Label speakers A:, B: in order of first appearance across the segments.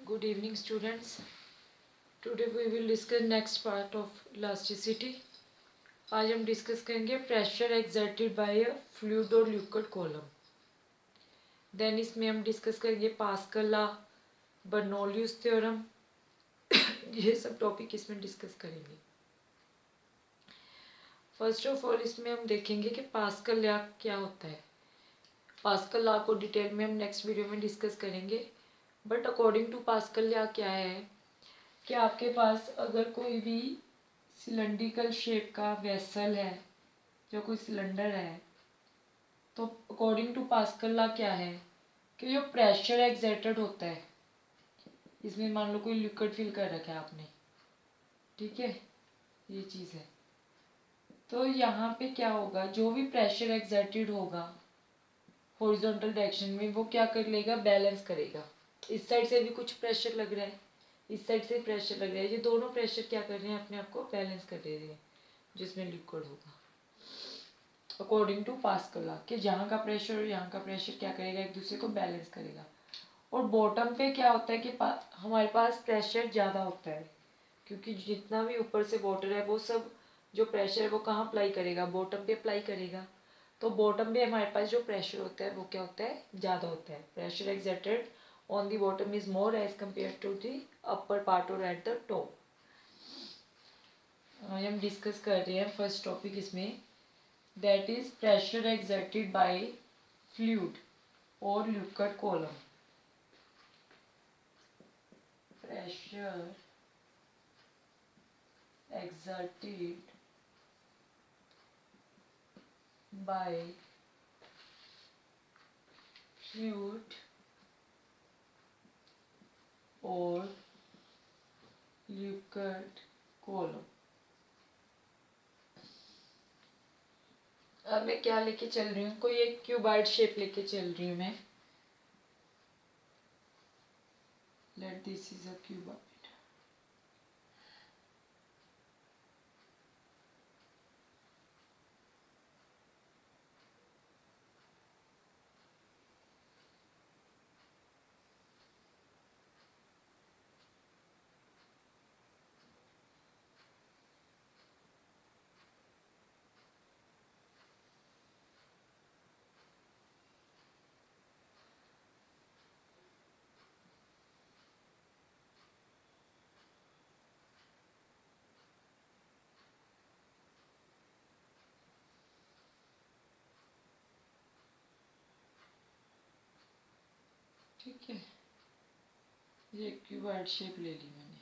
A: Good evening, students. Today we will discuss next part of elasticity. आज हम discuss करेंगे pressure exerted by a fluid और liquid column. Then इसमें हम discuss करेंगे पास्कल लॉ, बर्नौलियस थ्योरम. ये सब टॉपिक इसमें डिस्कस करेंगे. फर्स्ट ऑफ ऑल इसमें हम देखेंगे कि पास्कल लॉ क्या होता है. पास्कल लॉ को डिटेल में हम नेक्स्ट वीडियो में डिस्कस करेंगे. But according to Pascal law क्या है कि आपके पास अगर कोई भी सिलेंड्रिकल शेप का वेसल है, जो कोई सिलेंडर है, तो अकॉर्डिंग टू पास्कल लॉ क्या है कि जो प्रेशर एक्सर्टेड होता है, इसमें मान लो कोई लिक्विड फिल कर रखा है आपने, ठीक है, ये चीज़ है, तो यहाँ पे क्या होगा, जो भी प्रेशर एक्सर्टेड होगा हॉरिजॉन्टल डायरेक्शन में, वो क्या कर लेगा, बैलेंस करेगा. इस साइड से भी कुछ प्रेशर लग रहा है, इस साइड से प्रेशर लग रहा है, ये दोनों प्रेशर क्या कर रहे हैं, अपने आप को बैलेंस कर दे रहे हैं, जिसमें लिक्विड होगा अकॉर्डिंग टू पास्कल लॉ कि जहाँ का प्रेशर और यहाँ का प्रेशर क्या करेगा, एक दूसरे को बैलेंस करेगा. और बॉटम पे क्या होता है कि हमारे पास प्रेशर ज़्यादा होता है, क्योंकि जितना भी ऊपर से वाटर है वो सब जो प्रेशर है वो कहाँ अप्लाई करेगा, बॉटम पे अप्लाई करेगा. तो बॉटम पे हमारे पास जो प्रेशर होता है वो क्या होता है, ज़्यादा होता है. Pressure exerted on the bottom is more as compare to the upper part और एट द टॉप. हम डिस्कस कर रहे हैं फर्स्ट टॉपिक इसमें, that is pressure exerted by fluid or liquid column. Pressure exerted by fluid or liquid column. अब मैं क्या लेके चल रही हूँ, कोई एक क्यूबॉइड शेप लेके चल रही हूँ मैं. Late this is a cuboid. ठीक है, ये क्यूबॉइड शेप ले ली मैंने.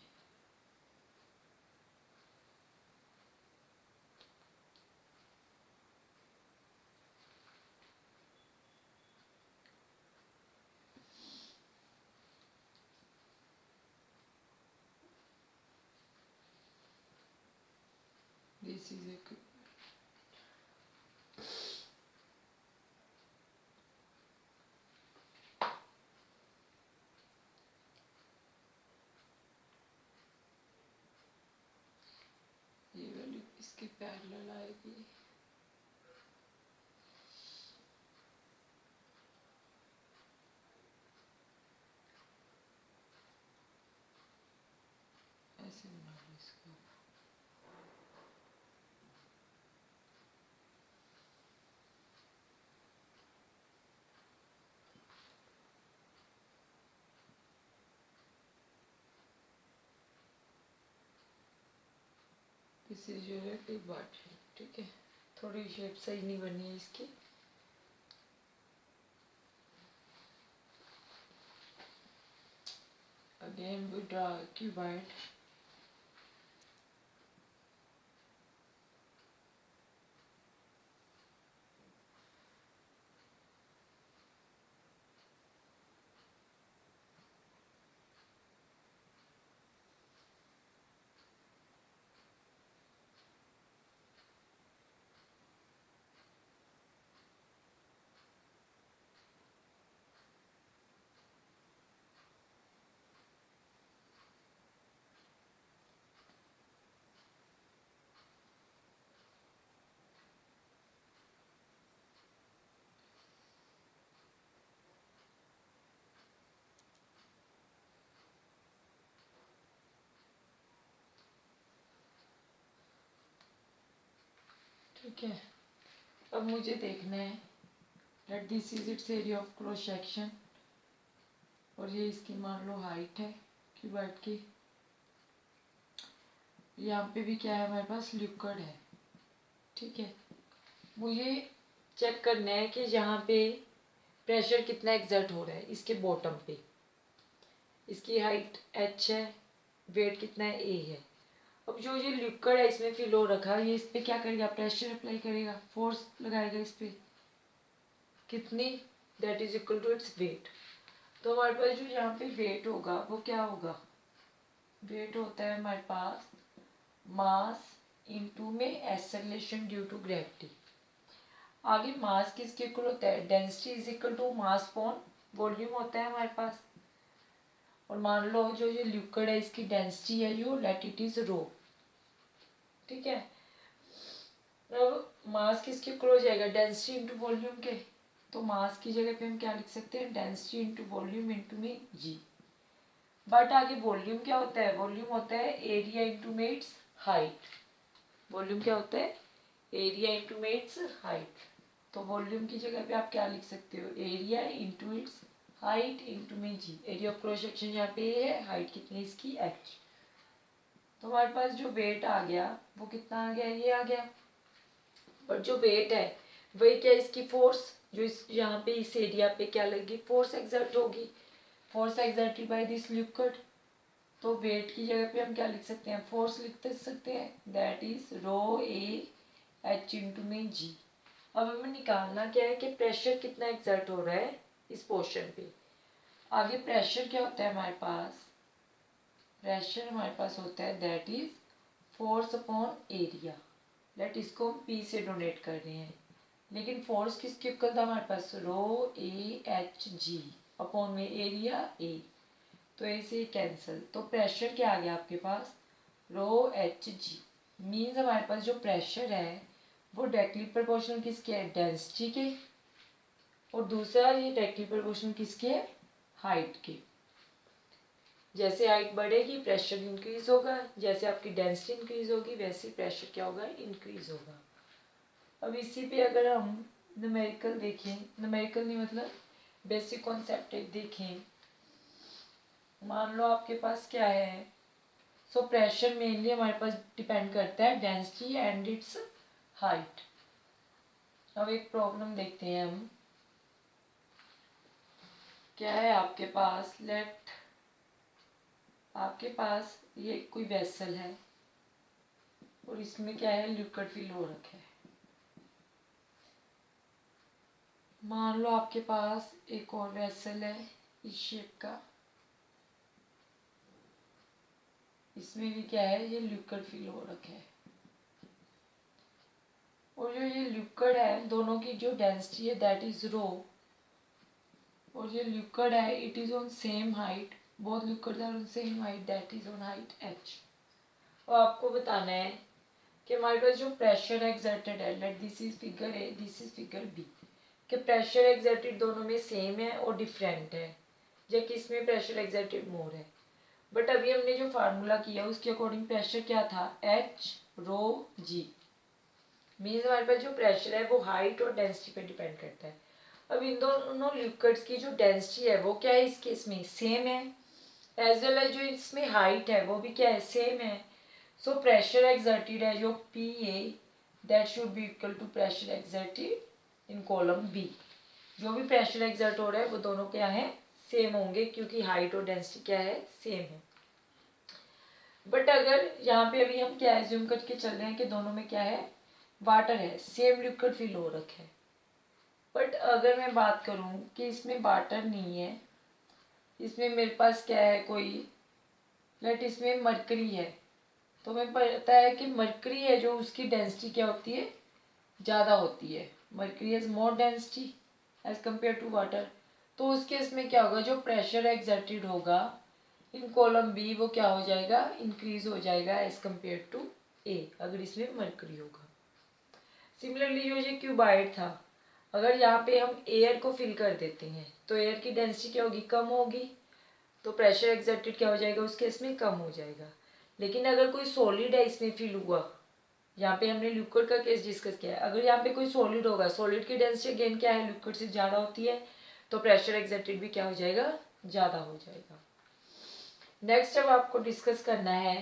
A: दिस इज ए ये वाली इसके पैरेलल आएगी. ऐसे बना लो इसको. This is your cuboid shape. ठीक है, थोड़ी शेप सही नहीं बनी है इसकी. Again we draw a cuboid. ठीक है। अब मुझे देखना है that this is it's area of cross section, और ये इसकी मान लो हाइट है क्यूबॉइड की। यहाँ पे भी क्या है हमारे पास, लिक्विड है। ठीक है, मुझे चेक करना है कि यहाँ पे प्रेशर कितना एग्जर्ट हो रहा है इसके बॉटम पे। इसकी हाइट h है, वेट कितना है a है। अब जो ये लिक्विड है इसमें फिल हो रखा है, ये इस पे क्या करेगा, प्रेशर अप्लाई करेगा, फोर्स लगाएगा इस पे, कितनी, that is equal to its weight. तो हमारे पास जो यहाँ पे वेट होगा वो क्या होगा, वेट होता है हमारे पास मास इनटू में एक्सेलरेशन ड्यू टू ग्रेविटी। आगे मास किसके इक्वल होता है, density is equal to mass upon volume होता है हमारे पास। और मान लो जो ये लिक्विड है इसकी डेंसिटी है जो, लेट इट इज रो। ठीक है, अब मास किसके इक्वल हो जाएगा, डेंसिटी इंटू वॉल्यूम के। तो मास की जगह पे हम क्या लिख सकते हैं, डेंसिटी इंटू वॉल्यूम इंटू में जी। बट आगे वॉल्यूम क्या होता है, वॉल्यूम होता है एरिया इंटू में इट्स हाइट। वॉल्यूम क्या होता है, एरिया इंटू में इट्स हाइट। तो वॉल्यूम की जगह पे आप क्या लिख सकते हो, area into its height into में जी। एरिया ऑफ क्रॉस सेक्शन यहाँ पे है, हाइट कितनी इसकी h। तो हमारे पास जो वेट आ गया वो कितना आ गया, ये आ गया। बट जो वेट है वही क्या, इसकी फोर्स जो इस यहाँ पे इस एरिया पे क्या लगी, फोर्स एक्सर्ट होगी, force exerted by this liquid. तो वेट की जगह पे हम क्या लिख सकते हैं, फोर्स लिख सकते हैं, that is rho A H into में जी। अब हमें निकालना क्या है कि प्रेशर कितना एक्सर्ट हो रहा है इस पोर्शन पे। आगे प्रेशर क्या होता है हमारे पास, प्रेशर हमारे पास होता है that is force upon area. Let इसको हम पी से डोनेट कर रहे हैं, लेकिन फोर्स किसके इक्वल था हमारे पास, रो ए एच जी अपॉन में एरिया ए। तो ऐसे कैंसिल, तो प्रेशर क्या आ गया आपके पास, रो एच जी। मीन्स हमारे पास जो प्रेशर है वो डायरेक्टली प्रोपोर्शनल किसके है, डेंसिटी के। और दूसरा ये डायरेक्टली प्रोपोर्शनल किसके है, हाइट के। जैसे हाइट बढ़ेगी प्रेशर इंक्रीज होगा, जैसे आपकी डेंसिटी इंक्रीज होगी वैसे ही प्रेशर क्या होगा, इंक्रीज होगा। अब इसी पे अगर हम न्यूमेरिकल देखें, न्यूमेरिकल नहीं मतलब बेसिक कॉन्सेप्ट देखें। मान लो आपके पास क्या है, सो प्रेशर मेनली हमारे पास डिपेंड करता है डेंसिटी एंड इट्स हाइट। अब एक प्रॉब्लम देखते हैं हम, क्या है आपके पास, लेट आपके पास ये कोई वेसल है और इसमें क्या है, लिक्विड फिल हो रखा है। मान लो आपके पास एक और वेसल है इस शेप का, इसमें भी क्या है, ये लिक्विड फिल हो रखा है। और जो ये लिक्विड है दोनों की जो डेंसिटी है दैट इज रो, और जो लिक्विड है it is on same height, both liquid are on same height that is on height h। और आपको बताना है कि हमारे पास जो प्रेशर एक्सर्टेड है, let this is figure A, this is figure B, कि प्रेशर एक्सर्टेड दोनों में सेम है और डिफरेंट है, या किस में प्रेशर एक्सर्टेड मोर है। बट अभी हमने जो फार्मूला किया उसके अकॉर्डिंग प्रेशर क्या था, h रो g। मीन्स हमारे पास जो प्रेशर है वो हाइट और डेंसिटी पे डिपेंड करता है। अब इन दोनों लिक्विड्स की जो डेंसिटी है वो क्या है इस केस में, सेम है, एज वेल एज जो इसमें हाइट है वो भी क्या है, सेम है। सो प्रेशर एक्सर्टेड है जो P A, that should be equal to pressure exerted in column B. जो भी प्रेशर एक्सर्ट हो रहा है वो दोनों क्या है, सेम होंगे, क्योंकि हाइट और डेंसिटी क्या है, सेम है। बट अगर यहाँ पे अभी हम क्या एज्यूम करके चल रहे हैं कि दोनों में क्या है, वाटर है, सेम लिक्विड फिल हो रखे है। बट अगर मैं बात करूँ कि इसमें वाटर नहीं है, इसमें मेरे पास क्या है कोई, लेट इसमें मरकरी है, तो हमें पता है कि मरकरी है जो उसकी डेंसिटी क्या होती है, ज़्यादा होती है। Mercury has more density as compare to water. तो उस केस में क्या होगा, जो प्रेशर एक्सर्टेड होगा इन कॉलम बी वो क्या हो जाएगा, इंक्रीज हो जाएगा एज कम्पेयर टू ए, अगर इसमें मरकरी होगा। सिमिलरली जो ये क्यूबाइड था, अगर यहाँ पे हम एयर को फिल कर देते हैं तो एयर की डेंसिटी क्या होगी, कम होगी, तो प्रेशर एक्सर्टेड क्या हो जाएगा उस केस में, कम हो जाएगा। लेकिन अगर कोई सॉलिड है इसमें फिल हुआ, यहाँ पे हमने लिक्विड का केस डिस्कस किया है। अगर यहाँ पे कोई सॉलिड होगा, सॉलिड की डेंसिटी अगेन क्या है, लिक्विड से ज़्यादा होती है, तो प्रेशर एक्सर्टेड भी क्या हो जाएगा, ज़्यादा हो जाएगा। नेक्स्ट अब आपको डिस्कस करना है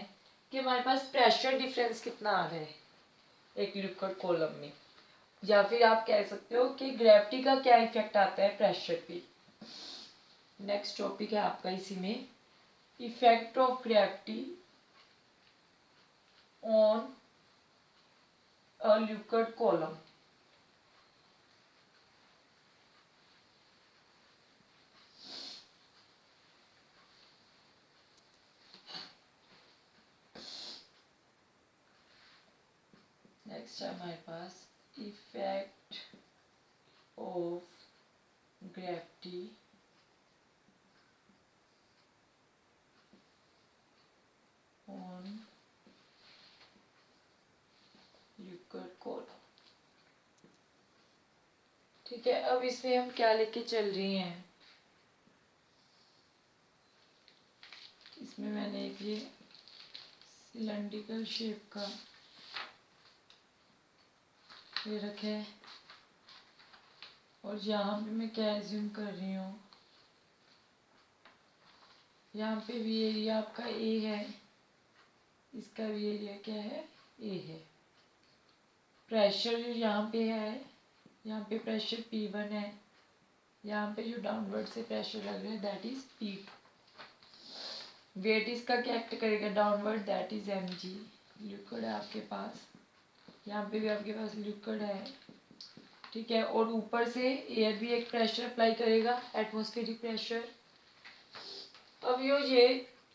A: कि हमारे पास प्रेशर डिफरेंस कितना आ रहा है एक लिक्विड कॉलम में, या फिर आप कह सकते हो कि ग्रेविटी का क्या इफेक्ट आता है प्रेशर पे। नेक्स्ट टॉपिक है आपका इसी में, effect of gravity on a liquid column. Next है हमारे पास effect of gravity on liquid column. ठीक है, अब इसमें हम क्या लेके चल रही हैं, इसमें मैंने एक ये सिलेंड्रिकल शेप का ये रखे है, और यहाँ पे मैं क्या एज्यूम कर रही हूँ, यहाँ पे भी एरिया आपका ए है, इसका भी एरिया क्या है, ए है। प्रेशर जो यहाँ पे है, यहाँ पे प्रेशर P1 है, यहाँ पे जो डाउनवर्ड से प्रेशर लग रहा है दैट इज P2। वेट इसका क्या एक्ट करेगा downward, that is mg। Liquid है आपके पास, यहाँ पे भी आपके पास लिक्विड है, ठीक है, और ऊपर से एयर भी एक प्रेशर अप्लाई करेगा, एटमॉस्फेरिक प्रेशर। अब ये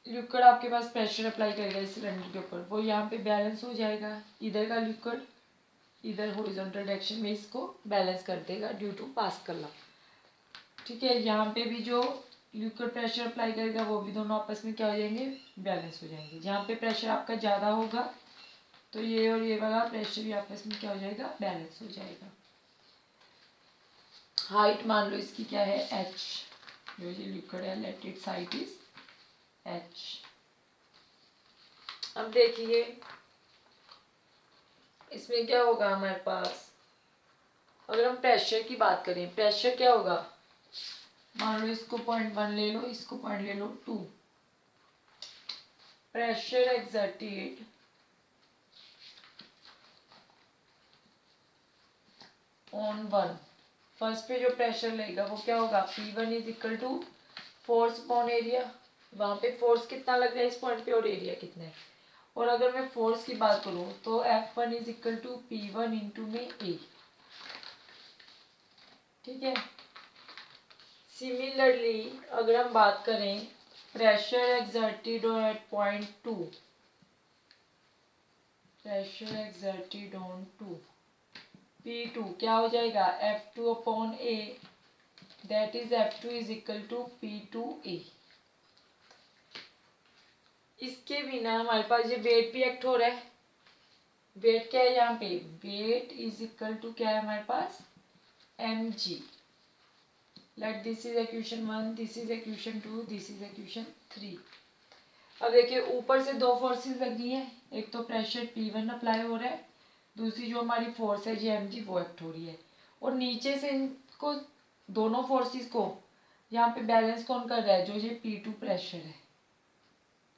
A: लिक्विड आपके पास प्रेशर अप्लाई करेगा इस सिलेंडर के ऊपर, वो यहाँ पे बैलेंस हो जाएगा, इधर का लिक्विड इधर हॉरिजॉन्टल डायरेक्शन में इसको बैलेंस कर देगा ड्यू टू पास्कल लॉ। ठीक है, यहाँ पे भी जो लिक्विड प्रेशर अप्लाई करेगा वो भी दोनों आपस में क्या हो जाएंगे, बैलेंस हो जाएंगे। जहाँ पे प्रेशर आपका ज़्यादा होगा तो ये और ये वाला प्रेशर भी आपस में क्या हो जाएगा, बैलेंस हो जाएगा। हाइट मान लो इसकी क्या है, h, जो ये लिक्विड है let its height is h। अब देखिए इसमें क्या होगा हमारे पास, अगर हम प्रेशर की बात करें, प्रेशर क्या होगा, मान लो इसको 0.1 ले लो, इसको पॉइंट ले लो 2। प्रेशर एक्सर्टेड ऑन 1, फर्स्ट पे जो प्रेशर लगेगा वो क्या होगा, P1 is equal to force upon area. वहाँ पे फोर्स कितना लग रहा है इस पॉइंट पे और एरिया कितना है। और अगर मैं फोर्स की बात करूँ तो F1 is equal to P1 into में A। ठीक है, सिमिलरली अगर हम बात करें pressure exerted at point 2, pressure exerted on 2, P2 क्या हो जाएगा, F2 upon A, that is F2 is equal to P2A। इसके बिना हमारे पास ये वेट भी एक्ट हो रहा है, वेट क्या है यहाँ पे, वेट इज इक्वल टू क्या है हमारे पास, mg। Late this is equation 1, this is equation 2, this is equation 3। अब देखिए ऊपर से दो फोर्सेस लग रही है, एक तो प्रेशर P1 अप्लाई हो रहा है, दूसरी जो हमारी फोर्स है mg वो एक्ट हो रही है, और नीचे से इनको दोनों फोर्सेस को यहाँ पे बैलेंस कौन कर रहा है, जो ये P2 प्रेशर है,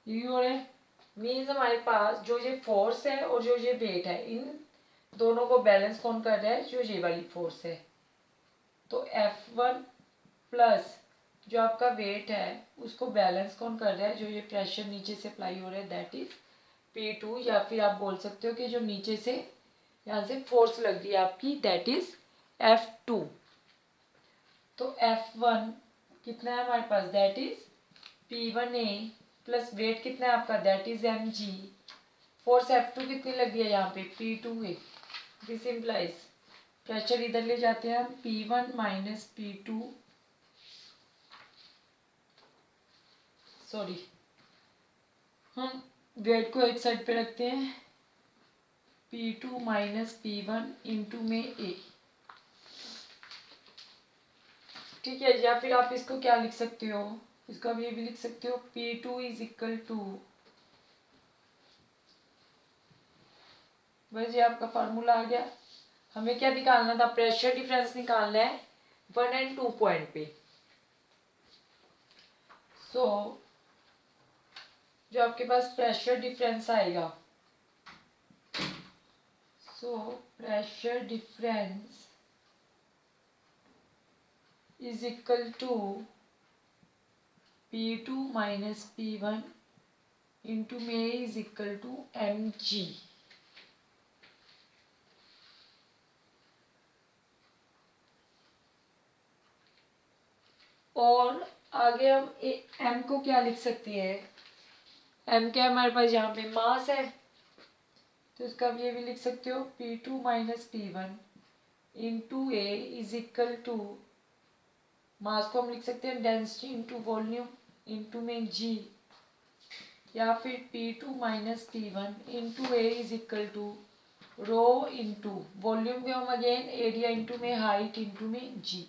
A: ये हो रहा है। मीन्स हमारे पास जो ये फोर्स है और जो ये वेट है, इन दोनों को बैलेंस कौन कर रहा है, जो ये वाली फोर्स है। तो F1 प्लस जो आपका वेट है उसको बैलेंस कौन कर रहा है, जो ये प्रेशर नीचे से अप्लाई हो रहा है दैट इज P2, या फिर आप बोल सकते हो कि जो नीचे से यहाँ से फोर्स लग रही है आपकी दैट इज F2। तो F1 कितना है हमारे पास, that is P1A plus weight कितना है आपका, that is mg। Force F2 कितनी लग रही है यहाँ पे, P2A। दिस इम्प्लाइज प्रेशर इधर ले जाते हैं हम, P1 माइनस P2, सॉरी हम वेट को एक साइड पे रखते हैं, P2 माइनस P1 इंटू में A। ठीक है, या फिर आप इसको क्या लिख सकते हो, इसको आप ये भी लिख सकते हो, P2 इज इक्वल टू बस ये आपका फार्मूला आ गया। हमें क्या निकालना था, प्रेशर डिफरेंस निकालना है 1 एंड 2 पॉइंट पे। सो जो आपके पास प्रेशर डिफरेंस आएगा, so pressure difference is equal to P2 minus P1 into में इज इक्वल टू mg। और आगे हम m को क्या लिख सकते हैं, m क्या है हमारे पास यहाँ पे मास है, तो इसका आप ये भी लिख सकते हो P2 minus P1 into A is equal to, mass को हम लिख सकते हैं डेंसिटी इंटू वॉल्यूम इंटू में g, या फिर P2 minus P1 into A is equal to rho into volume के हम अगेन एरिया इंटू में हाइट इंटू में g।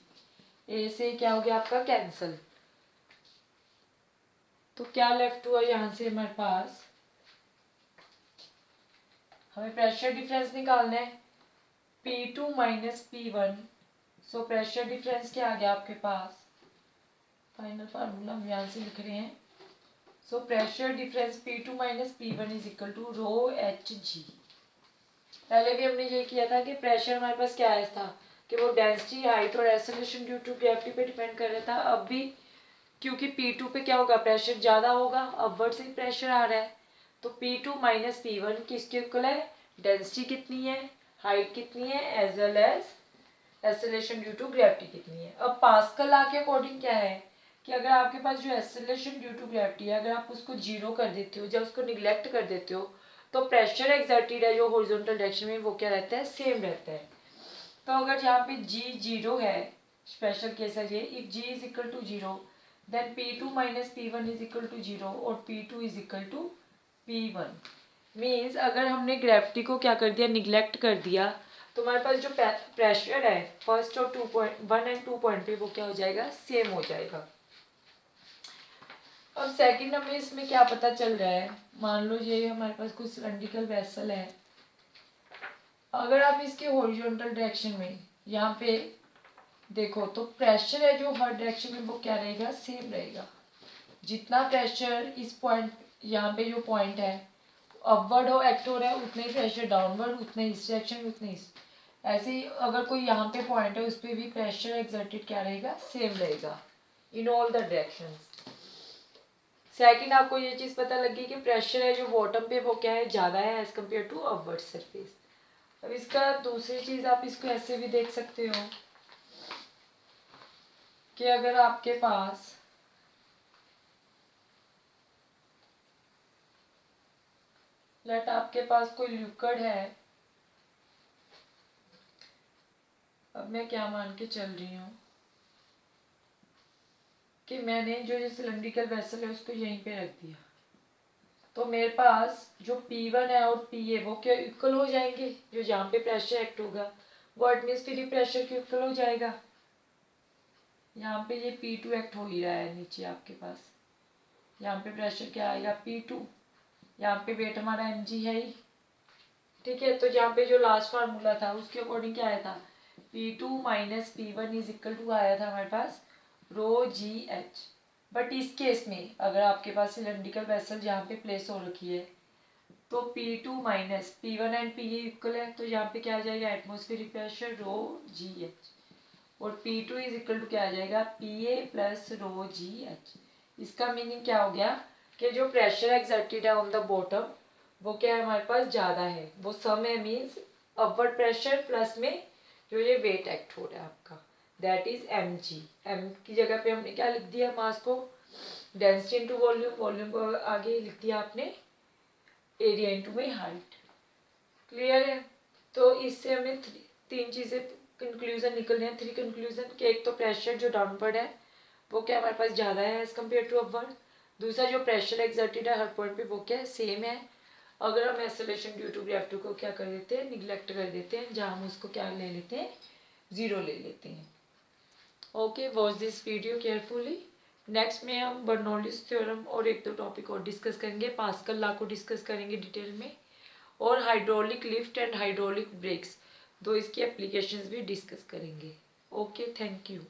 A: ए से क्या हो गया आपका कैंसल, तो क्या लेफ्ट हुआ यहाँ से हमारे पास, हमें प्रेशर डिफरेंस निकालना है P2 माइनस P1। सो प्रेशर डिफरेंस क्या आ गया आपके पास, फाइनल फार्मूला हम यहाँ से लिख रहे हैं। So pressure difference P2 minus P1 is equal to rho H G. पहले भी हमने ये किया था कि प्रेशर हमारे पास क्या आया था कि वो डेंसिटी, हाइट और एक्सेलरेशन ड्यू टू ग्रेविटी पे डिपेंड कर रहा था। अब भी क्योंकि P2 पे क्या होगा, प्रेशर ज़्यादा होगा, अपवर्ड से प्रेशर आ रहा है, तो P2 माइनस P1 किसके इक्वल है, डेंसिटी कितनी है, हाइट कितनी है, as well as acceleration due to gravity कितनी है। अब पास्कल लॉ के अकॉर्डिंग क्या है कि अगर आपके पास जो एक्सेलरेशन ड्यू टू ग्रेविटी है, अगर आप उसको जीरो कर देते हो या उसको निगलेक्ट कर देते हो, तो प्रेशर एक्सर्टेड है जो हॉरिजॉन्टल डायरेक्शन में वो क्या रहता है, सेम रहता है। तो अगर यहाँ पे g जीरो है, स्पेशल केस है ये, if g is equal to zero then P2 minus P1 is equal to zero और P2 is equal to P1। Means अगर हमने ग्रेविटी को क्या कर दिया, निगलेक्ट कर दिया, तो हमारे पास जो प्रेशर है फर्स्ट और 1 एंड 2 पॉइंट पे वो क्या हो जाएगा, सेम हो जाएगा। अब सेकंड हमें इसमें क्या पता चल रहा है, मान लो ये हमारे पास कुछ सिलेंड्रिकल वेसल है, अगर आप इसके हॉरिजॉन्टल डायरेक्शन में यहाँ पे देखो तो प्रेशर है जो हर डायरेक्शन में वो क्या रहेगा, सेम रहेगा। जितना प्रेशर इस पॉइंट, यहाँ पे जो पॉइंट है अपवर्ड हो एक्ट हो रहा है, उतना ही प्रेशर डाउनवर्ड, उतना ही इस डायरेक्शन में, उतना ही ऐसे ही अगर कोई यहाँ पे पॉइंट है उस पर भी प्रेशर एक्सर्टेड क्या रहेगा, सेम रहेगा in all the directions. Second आपको ये चीज़ पता लगी कि प्रेशर है जो बॉटम पे वो क्या है, ज़्यादा है as compare to upward surface. अब इसका दूसरी चीज़ आप इसको ऐसे भी देख सकते हो कि अगर आपके पास लेट आपके पास कोई लिक्विड है, अब मैं क्या मान के चल रही हूँ कि मैंने जो ये सिलेंड्रिकल वेसल है उसको यहीं पे रख दिया, तो मेरे पास जो P1 है और Pa वो क्या इक्वल हो जाएंगे, जो जहाँ पे प्रेशर एक्ट होगा वो एटमॉस्फेरिक प्रेशर के इक्वल हो जाएगा। यहाँ पे ये P2 एक्ट हो ही रहा है नीचे आपके पास, यहाँ पे प्रेशर क्या आएगा P2, यहाँ पे वेट हमारा mg है ही, ठीक है। तो जहाँ पे जो लास्ट फार्मूला था उसके अकॉर्डिंग क्या आया था, P2 minus P1 is equal to आया था हमारे पास रो जी एच। बट इस केस में अगर आपके पास सिलेंड्रिकल वेसल जहाँ पे प्लेस हो रखी है तो P2 minus P1 and Pa equal है, तो यहाँ पे क्या आ जाएगा, एटमॉस्फेरिक प्रेशर रो जी एच, और P2 इज इक्वल टू क्या आ जाएगा, Pa प्लस रो जी एच। इसका मीनिंग क्या हो गया कि जो प्रेशर एक्सर्टेड है ऑन द बॉटम वो क्या है हमारे पास ज़्यादा है, वो सम है, मीन्स अपवर्ड प्रेशर प्लस में जो ये वेट एक्ट हो रहा है आपका, दैट इज mg। m की जगह पे हमने क्या लिख दिया, मास को डेंसिटी इंटू वॉल्यूम, वॉल्यूम को आगे लिख दिया आपने एरिया इंटू में हाइट। क्लियर है। तो इससे हमें तीन चीज़ें कंक्लूजन निकल रहे हैं, 3 कंक्लूजन कि एक तो प्रेशर जो डाउनवर्ड है वो क्या हमारे पास ज़्यादा है एज कम्पेयर टू अपवर्ड, दूसरा जो प्रेशर एक्सर्टेड है हर पॉइंट पे वो क्या है, सेम है। अगर हम एक्सेलरेशन ड्यू टू ग्रेविटी को क्या कर देते हैं, निगलेक्ट कर देते हैं, जहाँ हम उसको क्या ले लेते हैं, ज़ीरो ले लेते हैं। Okay, watch this video carefully. Next में हम बर्नौलीज थ्योरम और एक दो टॉपिक और डिस्कस करेंगे, पास्कल लॉ को डिस्कस करेंगे डिटेल में, और hydraulic lift and hydraulic breaks, दो इसकी एप्लीकेशंस भी डिस्कस करेंगे। Okay, thank you.